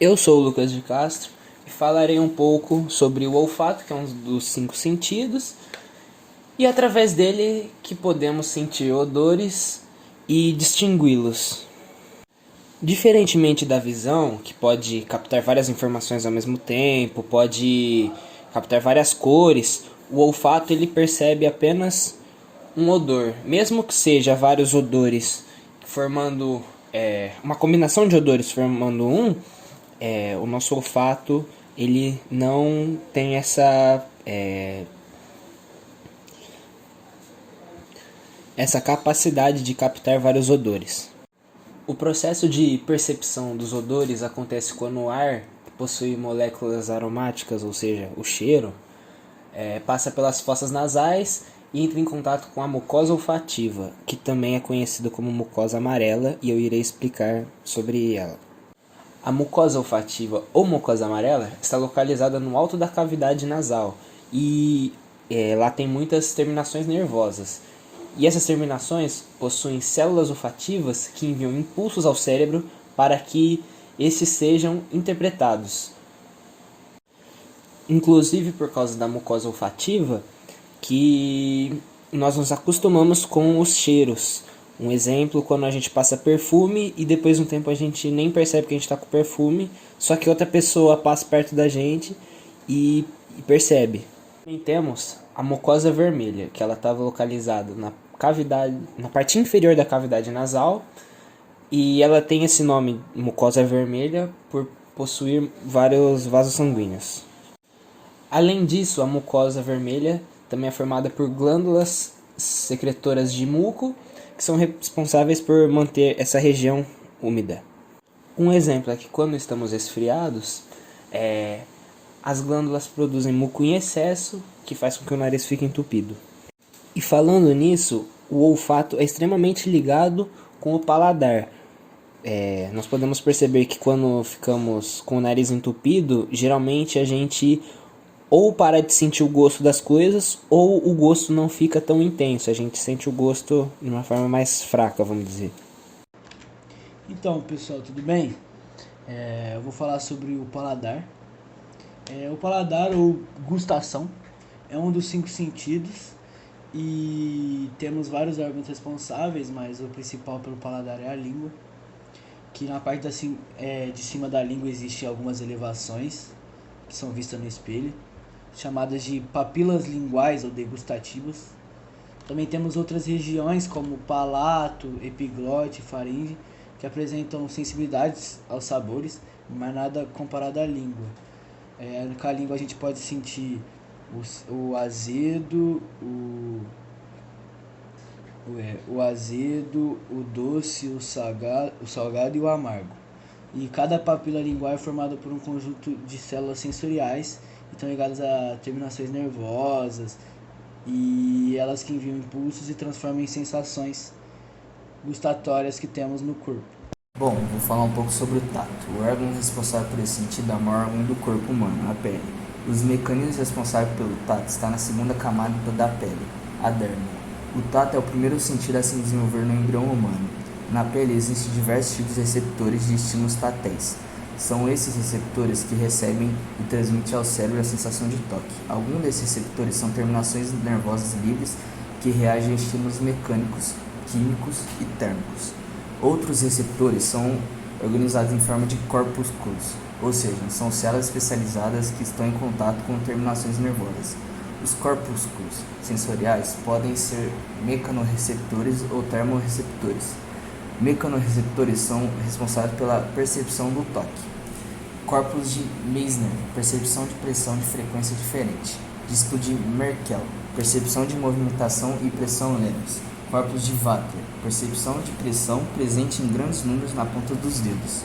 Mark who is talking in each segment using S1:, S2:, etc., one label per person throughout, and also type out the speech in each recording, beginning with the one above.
S1: Eu sou o Lucas de Castro e falarei um pouco sobre o olfato, que é um dos 5 sentidos, e através dele que podemos sentir odores e distingui-los. Diferentemente da visão, que pode captar várias informações ao mesmo tempo, pode captar várias cores, o olfato ele percebe apenas um odor, mesmo que seja vários odores formando uma combinação de odores formando o nosso olfato ele não tem essa capacidade de captar vários odores. O processo de percepção dos odores acontece quando o ar possui moléculas aromáticas, ou seja, o cheiro, passa pelas fossas nasais e entra em contato com a mucosa olfativa, que também é conhecida como mucosa amarela, e eu irei explicar sobre ela. A mucosa olfativa ou mucosa amarela está localizada no alto da cavidade nasal e lá tem muitas terminações nervosas. E essas terminações possuem células olfativas que enviam impulsos ao cérebro para que esses sejam interpretados. Inclusive por causa da mucosa olfativa, que nós nos acostumamos com os cheiros. Um exemplo, quando a gente passa perfume e depois de um tempo a gente nem percebe que a gente está com perfume, só que outra pessoa passa perto da gente e percebe. Também temos a mucosa vermelha, que ela estava localizada na cavidade, na parte inferior da cavidade nasal, e ela tem esse nome, mucosa vermelha, por possuir vários vasos sanguíneos. Além disso, a mucosa vermelha também é formada por glândulas secretoras de muco, que são responsáveis por manter essa região úmida. Um exemplo é que quando estamos resfriados, as glândulas produzem muco em excesso, que faz com que o nariz fique entupido. E falando nisso, o olfato é extremamente ligado com o paladar. Nós podemos perceber que quando ficamos com o nariz entupido, geralmente a gente ou para de sentir o gosto das coisas, ou o gosto não fica tão intenso. A gente sente o gosto de uma forma mais fraca, vamos dizer.
S2: Então, pessoal, tudo bem? Eu vou falar sobre o paladar. O paladar ou gustação é um dos 5 sentidos e temos vários órgãos responsáveis, mas o principal pelo paladar é a língua, que na parte de cima da língua existem algumas elevações que são vistas no espelho, chamadas de papilas linguais ou degustativas. Também temos outras regiões como palato, epiglote, faringe, que apresentam sensibilidades aos sabores, mas nada comparado à língua. Com a língua a gente pode sentir o azedo, o azedo, o doce, o salgado e o amargo. E cada papila lingual é formada por um conjunto de células sensoriais que estão ligadas a terminações nervosas e elas que enviam impulsos e transformam em sensações gustatórias que temos no corpo.
S3: Bom, vou falar um pouco sobre o tato. O órgão responsável por esse sentido é o maior órgão do corpo humano, a pele. Os mecanismos responsáveis pelo tato estão na segunda camada da pele, a derme. O tato é o primeiro sentido a se desenvolver no embrião humano. Na pele existem diversos tipos de receptores de estímulos táteis. São esses receptores que recebem e transmitem ao cérebro a sensação de toque. Alguns desses receptores são terminações nervosas livres que reagem a estímulos mecânicos, químicos e térmicos. Outros receptores são organizados em forma de corpúsculos, ou seja, são células especializadas que estão em contato com terminações nervosas. Os corpúsculos sensoriais podem ser mecanorreceptores ou termorreceptores. Mecanorreceptores são responsáveis pela percepção do toque. Corpos de Meissner, percepção de pressão de frequência diferente. Disco de Merkel, percepção de movimentação e pressão leves. Corpos de Vater, percepção de pressão presente em grandes números na ponta dos dedos.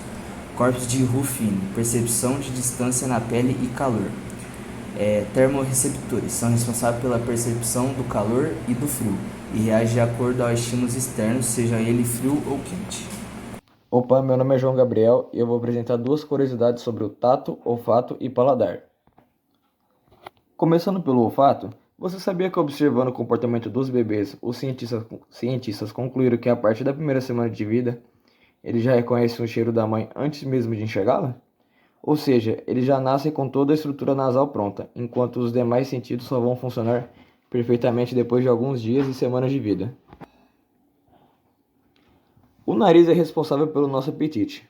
S3: Corpos de Ruffini, percepção de distância na pele e calor. Termorreceptores são responsáveis pela percepção do calor e do frio e reagem de acordo aos estímulos externos, seja ele frio ou quente.
S4: Opa, meu nome é João Gabriel e eu vou apresentar 2 curiosidades sobre o tato, olfato e paladar. Começando pelo olfato, você sabia que observando o comportamento dos bebês, os cientistas concluíram que a partir da primeira semana de vida, eles já reconhecem o cheiro da mãe antes mesmo de enxergá-la? Ou seja, eles já nascem com toda a estrutura nasal pronta, enquanto os demais sentidos só vão funcionar perfeitamente depois de alguns dias e semanas de vida. O nariz é responsável pelo nosso apetite.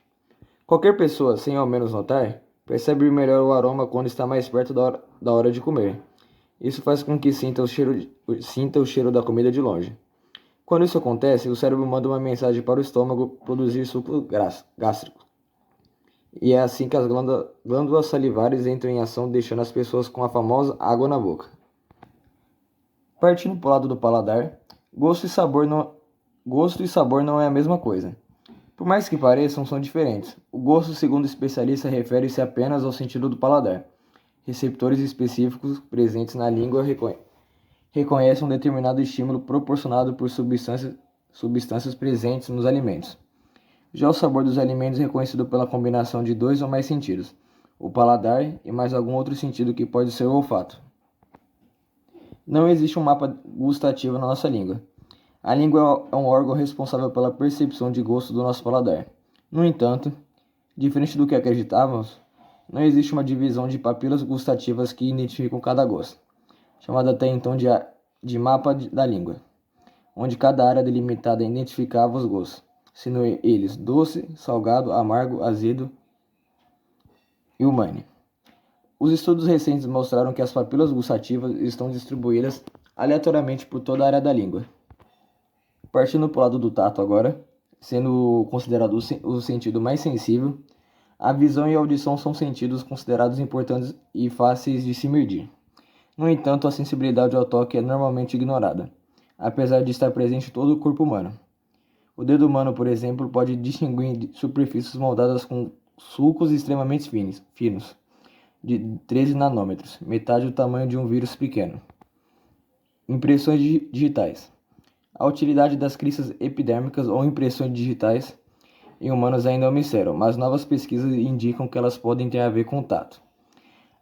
S4: Qualquer pessoa, sem ao menos notar, percebe melhor o aroma quando está mais perto da hora de comer. Isso faz com que sinta o cheiro da comida de longe. Quando isso acontece, o cérebro manda uma mensagem para o estômago produzir suco gástrico. E é assim que as glândulas salivares entram em ação, deixando as pessoas com a famosa água na boca. Partindo para o lado do paladar, gosto e sabor não é a mesma coisa. Por mais que pareçam, são diferentes. O gosto, segundo o especialista, refere-se apenas ao sentido do paladar. Receptores específicos presentes na língua reconhecem um determinado estímulo proporcionado por substâncias presentes nos alimentos. Já o sabor dos alimentos é reconhecido pela combinação de 2 ou mais sentidos, o paladar e mais algum outro sentido que pode ser o olfato. Não existe um mapa gustativo na nossa língua. A língua é um órgão responsável pela percepção de gosto do nosso paladar. No entanto, diferente do que acreditávamos, não existe uma divisão de papilas gustativas que identificam cada gosto, chamada até então de mapa da língua, onde cada área delimitada identificava os gostos, sendo eles doce, salgado, amargo, azedo e umami. Os estudos recentes mostraram que as papilas gustativas estão distribuídas aleatoriamente por toda a área da língua. Partindo para o lado do tato agora, sendo considerado o sentido mais sensível, a visão e a audição são sentidos considerados importantes e fáceis de se medir. No entanto, a sensibilidade ao toque é normalmente ignorada, apesar de estar presente em todo o corpo humano. O dedo humano, por exemplo, pode distinguir superfícies moldadas com sulcos extremamente finos, de 13 nanômetros, metade do tamanho de um vírus pequeno. Impressões digitais. A utilidade das cristas epidérmicas ou impressões digitais em humanos ainda é um mistério, mas novas pesquisas indicam que elas podem ter a ver com o tato.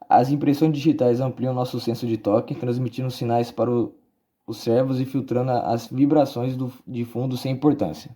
S4: As impressões digitais ampliam nosso senso de toque, transmitindo sinais para os servos e filtrando as vibrações de fundo sem importância.